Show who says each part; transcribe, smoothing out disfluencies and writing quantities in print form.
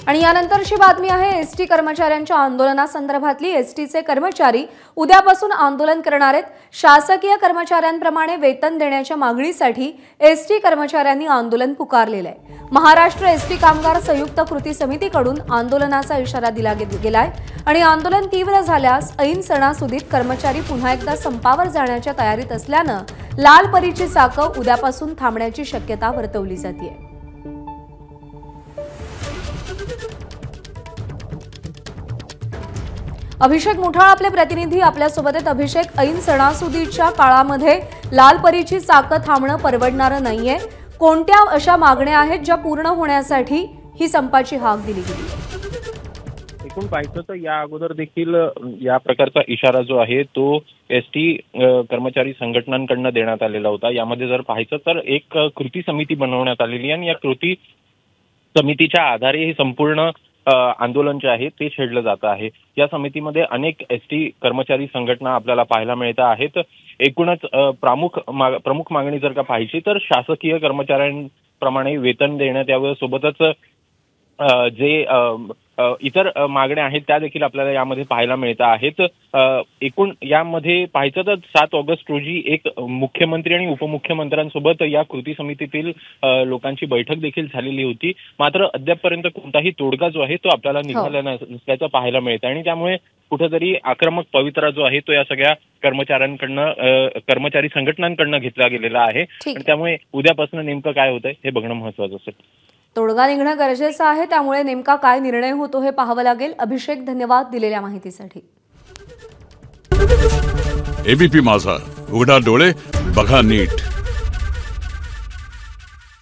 Speaker 1: आणि यानंतरची बातमी आहे एसटी कर्मचाऱ्यांच्या आंदोलनासंदर्भातली। एसटीचे कर्मचारी उद्यापासून आंदोलन करणार आहेत। शासकीय कर्मचाऱ्यांप्रमाणे वेतन देण्याच्या मागणीसाठी एसटी कर्मचाऱ्यांनी आंदोलन पुकारलेलं आहे। महाराष्ट्र एसटी कामगार संयुक्त कृती समितीकडून आंदोलनाचा इशारा दिला गेलाय आणि आंदोलन तीव्र झाल्यास ऐन सणासुदीत कर्मचारी पुन्हा एकदा संपावर जाण्याच्या तयारीत असल्यानं लाल परीची चाकं उद्यापासून थांबण्याची शक्यता वर्तवली जाते। अभिषेक मुठाळ आपले प्रतिनिधी आपल्या सोबत आहेत। अभिषेक, ऐन सणासुदीच्या काळामध्ये लाल परीची चाकं थांबणं परवडणारं नाहीये। कोणत्या अशा मागण्या आहेत ज्या पूर्ण होण्यासाठी ही संपाची हाक दिली गेली?
Speaker 2: एकूण पाहिलं तर या अगोदर देखील या प्रकारचा इशारा जो आहे तो एसटी कर्मचारी संघटनांकडून देण्यात आलेला होता। यामध्ये जर पाहिलं तर एक कृती समिती बनवण्यात आलेली आणि या कृती समितीच्या आधारे हे संपूर्ण आंदोलन जे आहे ते छेडलं जात आहे। या समितीमध्ये अनेक एसटी कर्मचारी संघटना आपल्याला पाहायला मिळत आहेत। एकूणच प्रमुख मागणी जर का पाहिजे तर शासकीय कर्मचाऱ्यांप्रमाणे वेतन देण्यात यावं, सोबतच जे इतर मागण्या आहेत त्या देखील आपल्याला यामध्ये पाहायला मिळत आहेत। एकूण यामध्ये पाहायचं तर 7 ऑगस्ट रोजी एक मुख्यमंत्री आणि उपमुख्यमंत्र्यांसोबत या कृती समितीतील लोकांची बैठक देखील झालेली होती। मात्र अद्यापपर्यंत कोणताही तोडगा जो आहे तो आपल्याला निघाला नसल्याचं पाहायला मिळतं आणि त्यामुळे कुठेतरी आक्रमक पवित्रा जो आहे तो या सगळ्या कर्मचारी संघटनांकडून घेतला गेलेला आहे आणि त्यामुळे उद्यापासून नेमकं काय होतंय हे बघणं महत्त्वाचं असेल।
Speaker 1: तोडगा निघणं गरजेचं आहे, त्यामुळे नेमका काय निर्णय होतो हे पाहावं लागेल। अभिषेक, धन्यवाद दिलेल्या माहितीसाठी।
Speaker 3: एबीपी माझा, उघडा डोळे बघा नीट।